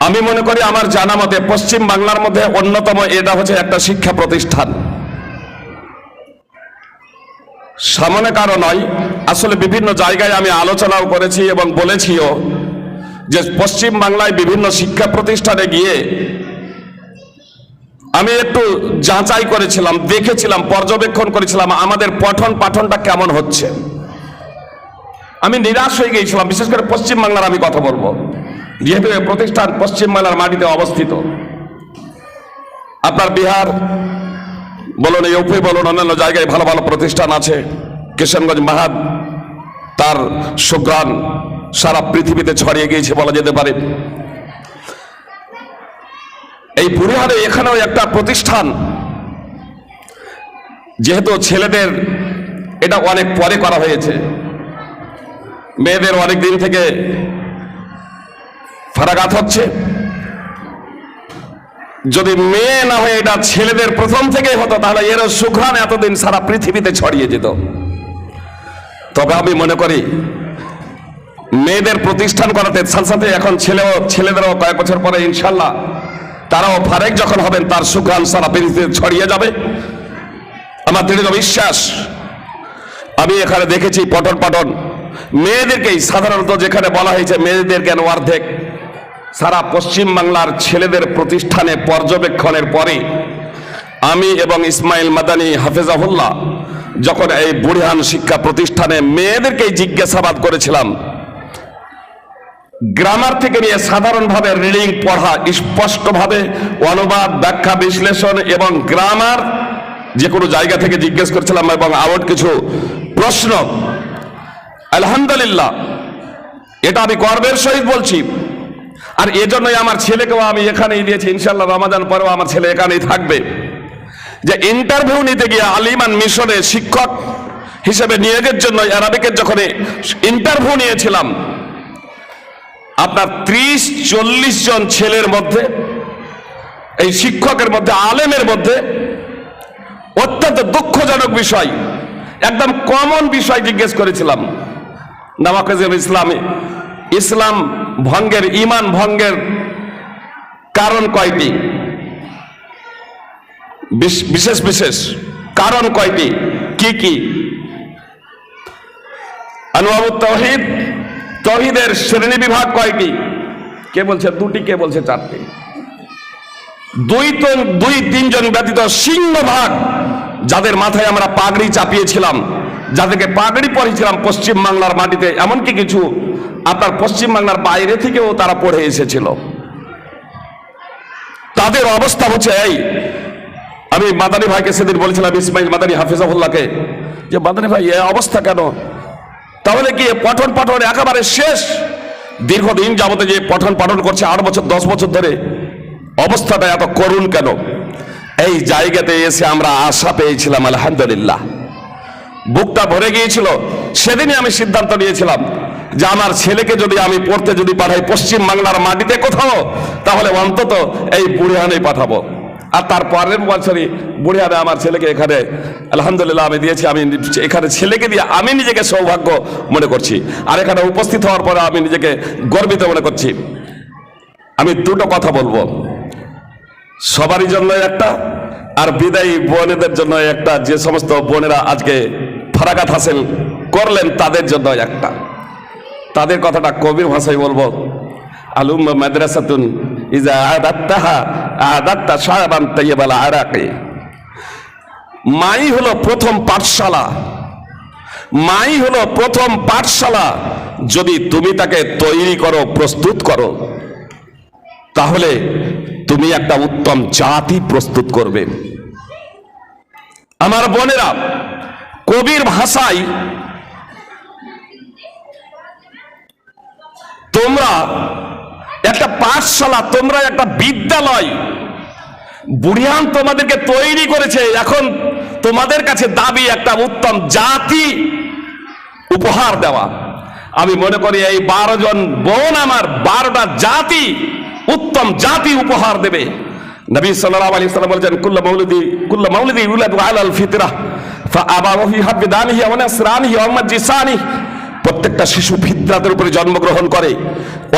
আমি মনে করি আমার জানা মতে পশ্চিম বাংলার মধ্যে অন্যতম এটা হচ্ছে একটা শিক্ষা প্রতিষ্ঠান। সামনে কারো নয়, আসলে বিভিন্ন জায়গায় আমি আলোচনাও করেছি এবং বলেছিও যে পশ্চিম বাংলায় বিভিন্ন শিক্ষা প্রতিষ্ঠানে গিয়ে আমি একটু যাচাই করেছিলাম, দেখেছিলাম, পর্যবেক্ষণ করেছিলাম আমাদের পঠন পাঠনটা কেমন হচ্ছে। আমি নিরাশ হয়ে গিয়েছিলাম, বিশেষ করে পশ্চিম বাংলার আমি কথা বলবো, যেহেতু এই প্রতিষ্ঠান পশ্চিম বাংলার মাটিতে অবস্থিত। আপনার বিহার বলুন, ইউপি বলুন, অন্যান্য জায়গায় ভালো ভালো প্রতিষ্ঠান আছে। কিশনগঞ্জ মাহাদ, তার সুঘ্রাণ সারা পৃথিবীতে ছড়িয়ে গিয়েছে বলা যেতে পারে। এই বুড়িহারে এখানেও একটা প্রতিষ্ঠান, যেহেতু ছেলেদের এটা অনেক পরে করা হয়েছে, মেয়েদের অনেক দিন থেকে ফারাগাত হচ্ছে। যদি মেয়ে না হয়ে এটা ছেলেদের প্রথম থেকেই হতো, তাহলে এর সুঘ্রাণ এতদিন সারা পৃথিবীতে ছড়িয়ে যেত। তবে আমি মনে করি মেয়েদের প্রতিষ্ঠান করাতে সাথে সাথে এখন ছেলেদেরও কয়েক বছর পরে ইনশাল্লাহ তারাও ফারেক যখন হবেন, তার সুঘ্রাণ সারা পৃথিবীতে ছড়িয়ে যাবে আমার দৃঢ় বিশ্বাস। আমি এখানে দেখেছি পঠন পাঠন মেয়েদেরকেই সাধারণত, যেখানে বলা হয়েছে মেয়েদের কেন অর্ধেক, সারা পশ্চিম বাংলার ছেলেদের প্রতিষ্ঠানে পর্যবেক্ষণের পরে আমি এবং ইসমাইল মাদানী হাফেজাহুল্লাহ যখন এই বুড়িহান শিক্ষা প্রতিষ্ঠানে মেয়েদেরকেই জিজ্ঞাসাবাদ করেছিলাম, গ্রামার থেকে নিয়ে সাধারণভাবে রিডিং পড়া, স্পষ্টভাবে অনুবাদ, ব্যাখ্যা, বিশ্লেষণ এবং গ্রামার যে কোনো জায়গা থেকে জিজ্ঞেস করেছিলাম এবং আরও কিছু প্রশ্ন। আলহামদুলিল্লাহ, এটা আমি গর্বের সহিত বলছি। আর এজন্যই আমার ছেলেকেও আমি এখানেই দিয়েছি, ইনশাল্লাহ রমাদান পরেও আমার ছেলে এখানেই থাকবে। যে ইন্টারভিউ নিতে গিয়ে আলিমান মিশনে শিক্ষক হিসেবে নিয়োগের জন্য আরবিকের যখন ইন্টারভিউ নিয়েছিলাম, আপনার 30-40 জন ছেলের মধ্যে, এই শিক্ষকের মধ্যে, আলেমের মধ্যে অত্যন্ত দুঃখজনক বিষয়, একদম কমন বিষয় জিজ্ঞেস করেছিলাম। নাওয়াকিজুল ইসলামে ইসলাম ভঙ্গের, ঈমান ভঙ্গের কারণ কয়টি, বিশেষ বিশেষ কারণ কয়টি, কি কি? আনওয়ারুত তাওহীদ, তাওহীদের শ্রেণী বিভাগ কয়টি? কে বলছে দুটি, কে বলছে চারটি? দুই তিনজন ব্যতীত সিংহভাগ যাদের মাথায় আমরা পাগড়ি চাপিয়েছিলাম, যাদেরকে পাগড়ি পরিয়েছিলাম পশ্চিম বাংলার মাটিতে, এমনকি কিছু আপনার পশ্চিম বাংলার বাইরে থেকেও তারা পড়ে এসেছিল, তাদের অবস্থা হচ্ছে এই। আমি মাদানী ভাইকে সেদিন বলেছিলাম, ইসমাইল মাদানী হাফিজাহুল্লাহকে, যে মাদানী ভাই এই অবস্থা কেন? তাহলে কি পঠন পাঠন একেবারে শেষ? দীর্ঘদিন যাবতে যে পঠন পাঠন করছে 8 বছর 10 বছর ধরে, অবস্থাটা এত করুণ কেন? এই জায়গাতে এসে আমরা আশা পেয়েছিলাম, আলহামদুলিল্লাহ, বুকটা ভরে গিয়েছিল। সেদিনই আমি সিদ্ধান্ত নিয়েছিলাম যে আমার ছেলেকে যদি আমি পড়তে যদি পাঠাই পশ্চিম বাংলার মাটিতে কোথাও, তাহলে অন্তত এই বুড়িহানে পাঠাবো। আর তারপরের বছরই বুড়িহানে আমার ছেলেকে এখানে আলহামদুলিল্লাহ আমি দিয়েছি। আমি এখানে ছেলেকে দিয়ে আমি নিজেকে সৌভাগ্য মনে করছি, আর এখানে উপস্থিত হওয়ার পরে আমি নিজেকে গর্বিত মনে করছি। আমি দুটো কথা বলবো, সবারই জন্য একটা, আর বিদায়ী বোনেদের জন্য একটা, যে সমস্ত বোনেরা আজকে ফারাগাত হাসিল করলেন তাদের জন্য একটা। তাদের কথাটা কবির ভাষায় বলবো, আলুম মাদ্রাসাতুন ইজা আদাত্তাহা আদাত্তা শাবান তাইয়্যিবাল আরাকি। মাই হলো প্রথম পাঠশালা, মাই হলো প্রথম পাঠশালা। যদি তুমি তাকে তৈরি করো, প্রস্তুত করো, তাহলে তুমি একটা উত্তম জাতি প্রস্তুত করবে। আমার বোনেরা, কবির ভাষায় তোমরা একটা পাঠশালা, তোমরা একটা বিদ্যালয়, বুড়িহান তোমাদেরকে তৈরি করেছে। এখন তোমাদের কাছে দাবি একটা উত্তম জাতি উপহার দেওয়া। আমি মনে করি এই 12 জন বোন আমার 12টা জাতি, উত্তম জাতি উপহার দেবে। নবী সাল্লাল্লাহু আলাইহি ওয়াসাল্লাম বলেছেন, কুল্লু মাউলিদি ইউলাদু আলাল ফিতরাহ ফাআবাওয়াহু ইউহাবিদানিহি ওয়া নাসরানিহি ওয়া মাজিসানিহি। প্রত্যেকটা শিশু ফিতরাতের উপরে জন্মগ্রহণ করে,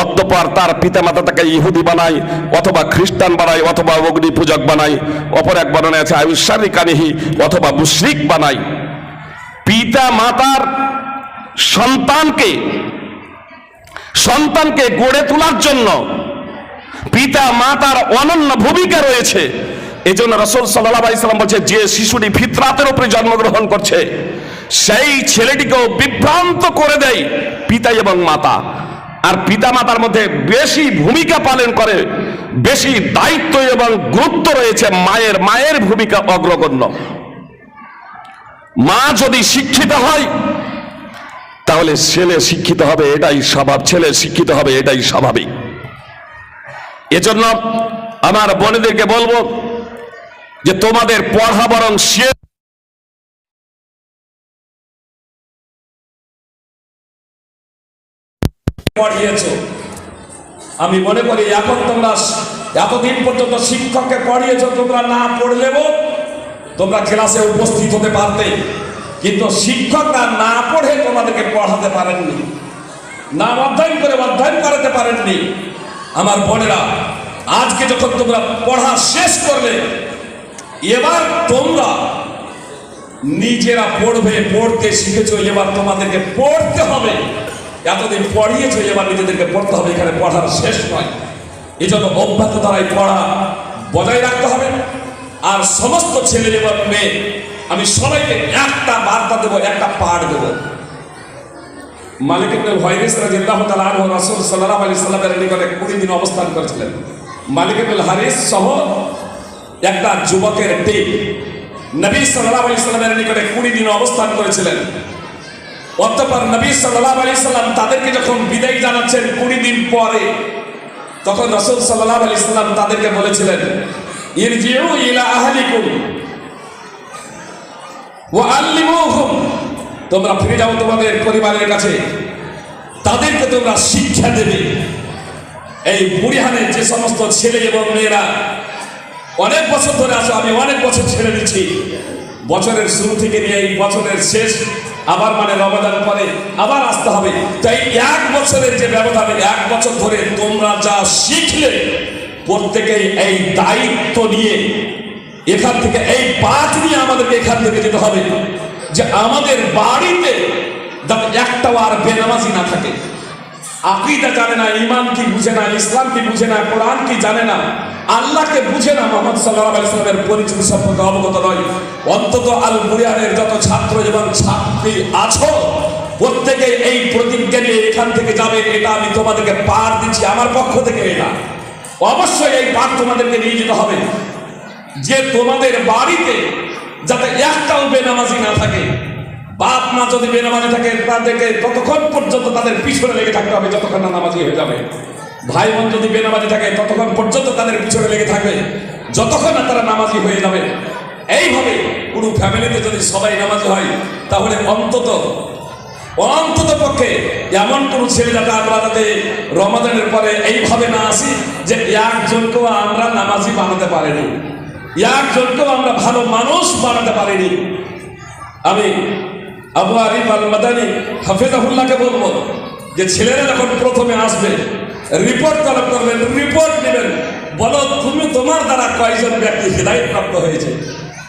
অতঃপর তার পিতামাতা তাকে ইহুদি বানায় অথবা খ্রিস্টান বানায় অথবা অগ্নি পূজক বানায়, অপর এক বর্ণনায় আছে আয়ুষ্যারিকানিহি অথবা মুশরিক বানায়। পিতা মাতার সন্তানকে গড়ে তোলার জন্য পিতা মাতার অনন্য ভূমিকা রয়েছে। এজন্য রাসূল সাল্লাল্লাহু আলাইহি সাল্লাম বলছে, যে শিশুটি ফিতরাতের উপরে জন্মগ্রহণ করছে সেই ছেলেটিকেও বিভ্রান্ত করে দেয় পিতা এবং মাতা। আর পিতা মাতার মধ্যে বেশি ভূমিকা পালন করে, বেশি দায়িত্ব এবং গুরুত্ব রয়েছে মায়ের ভূমিকা অগ্রগণ্য। মা যদি শিক্ষিত হয় তাহলে ছেলে শিক্ষিত হবে, এটাই স্বভাব। ছেলে শিক্ষিত হবে, এটাই স্বাভাবিক। এজন্য আমার বোনেদেরকে বলবো যে তোমাদের পড়া বরং পড়িয়েছ। আমি মনে করি এখন তোমরা এতদিন পর্যন্ত শিক্ষককে পড়িয়েছ, তোমরা না পড়লেও তোমরা ক্লাসে উপস্থিত হতে পারতে, কিন্তু শিক্ষকরা না পড়ে তোমাদেরকে পড়াতে পারেননি, না অধ্যয়ন করাতে পারেননি। আমার বোনেরা, আজকে যখন তোমরা পড়া শেষ করলে, এবার তোমরা নিজেরা পড়তে শিখেছো, এবার তোমাদেরকে পড়তে হবে। এতদিন পড়িয়েছো, এবার নিজেদেরকে পড়তে হবে। এখানে পড়ার শেষ নয়, এই জন্য অভ্যাস দ্বারাই পড়া বজায় রাখতে হবে। আর সমস্ত ছেলে এবং মেয়ে, আমি সবাইকে একটা বার্তা দেবো, একটা পাঠ দেবো। মালিক ইবনে হুয়াইরিস রাদিয়াল্লাহু তাআলা আনহু রাসূল সাল্লাল্লাহু আলাইহি সাল্লামের নিকটে 20 দিন অবস্থান করেছিলেন। মালিক ইবনে হারিস সহ একটা যুবকের টিম নবী সাল্লাল্লাহু আলাইহি সাল্লামের নিকটে 20 দিন অবস্থান করেছিলেন। অতঃপর নবী সাল্লাল্লাহু আলাইহি সাল্লাম তাদেরকে যখন বিদায় জানাচ্ছেন 20 দিন পরে, তখন রাসূল সাল্লাল্লাহু আলাইহি সাল্লাম তাদেরকে বলেছিলেন, ইরজিউ ইলা আহলিকুম ওয়া আল্লিমুহুম, তোমরা ফিরে যাও তোমাদের পরিবারের কাছে, তাদেরকে তোমরা শিক্ষা দেবে। এই বুড়িহানের যে সমস্ত ছেলে এবং মেয়েরা অনেক বছর ধরে আছো, আমি অনেক বছর ছেড়ে দিচ্ছি, বছরের শুরু থেকে নিয়ে এই বছরের শেষ, আবার মানে রমাদান পরে আবার আসতে হবে। তাই 1 বছরের যে ব্যবধানে 1 বছর ধরে তোমরা যা শিখলে, প্রত্যেকেই এই দায়িত্ব নিয়ে এখান থেকে এই পাঠ নিয়ে আমাদেরকে এখান থেকে যেতে হবে যে আমাদের বাড়িতে যাতে একটাও আর বেনামাজি না থাকে। আকীদা জানে না, ঈমান কি বুঝে না, ইসলাম কি বুঝে না, কোরআন কি জানে না, আল্লাহকে বুঝে না, মুহাম্মদ সাল্লাল্লাহু আলাইহি ওয়াসাল্লামের পরিচয় সম্পর্কে অবগত নয়। অন্তত আল বুরহানের যত ছাত্র এবং ছাত্রী আছো, প্রত্যেকেই এই প্রতিজ্ঞা নিয়ে এখান থেকে যাবে। এটা আমি তোমাদেরকে পাঠ দিচ্ছি আমার পক্ষ থেকে। এটা অবশ্যই এই পাঠ তোমাদেরকে নিয়ে যেতে হবে যে তোমাদের বাড়িতে যাতে একটাও বেনামাজি না থাকে। বাপ মা যদি বেনামাজি থাকে, তাদেরকে ততক্ষণ পর্যন্ত তাদের পিছনে লেগে থাকতে হবে যতক্ষণ না নামাজি হয়ে যাবে। ভাই বোন যদি বেনামাজি থাকে, ততক্ষণ পর্যন্ত তাদের পিছনে লেগে থাকবে যতক্ষণ না তারা নামাজি হয়ে যাবে। এইভাবে পুরো ফ্যামিলিতে যদি সবাই নামাজি হয়, তাহলে অন্তত পক্ষে এমন কোনো ছেলে যাতে আমরা যাতে রমাদানের পরে এইভাবে না আসি যে একজনকেও আমরা নামাজি বানাতে পারিনি, একজনকেও আমরা ভালো মানুষ বানাতে পারিনি। আমি আবু আরিফ আল মাদানী হাফেজাহুল্লাহকে বলবো যে ছেলেরা যখন প্রথমে আসবে, রিপোর্ট তলব করবেন, রিপোর্ট নেবেন, বলো তোমার দ্বারা কয়জন ব্যক্তি হিদায়াত প্রাপ্ত হয়েছে,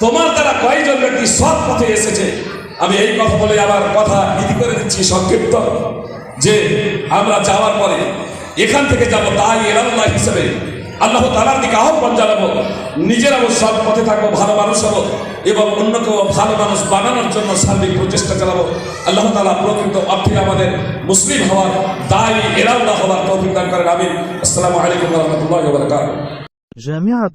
তোমার দ্বারা কয়জন ব্যক্তি সৎ পথে এসেছে। আমি এই কথা বলে আবার কথা ইতি করে দিচ্ছি সংক্ষিপ্ত, যে আমরা যাওয়ার পরে এখান থেকে যাব তাই ইলাল্লাহ হিসেবে আল্লাহ তাআলার দিকে আহ্বান জানাবো, নিজেরাও সৎ পথে থাকবো, ভালো মানুষ হবো এবং অন্যকেও ভালো মানুষ বানানোর জন্য সার্বিক প্রচেষ্টা চালাবো। আল্লাহ তাআলা প্রকৃত অর্থে আমাদের মুসলিম হওয়ার, দায়ী ইলাল্লাহ হওয়ার তৌফিক দান করেন। আমিন। আসসালামু আলাইকুম ওয়া রাহমাতুল্লাহি ওয়া বারাকাতুহু।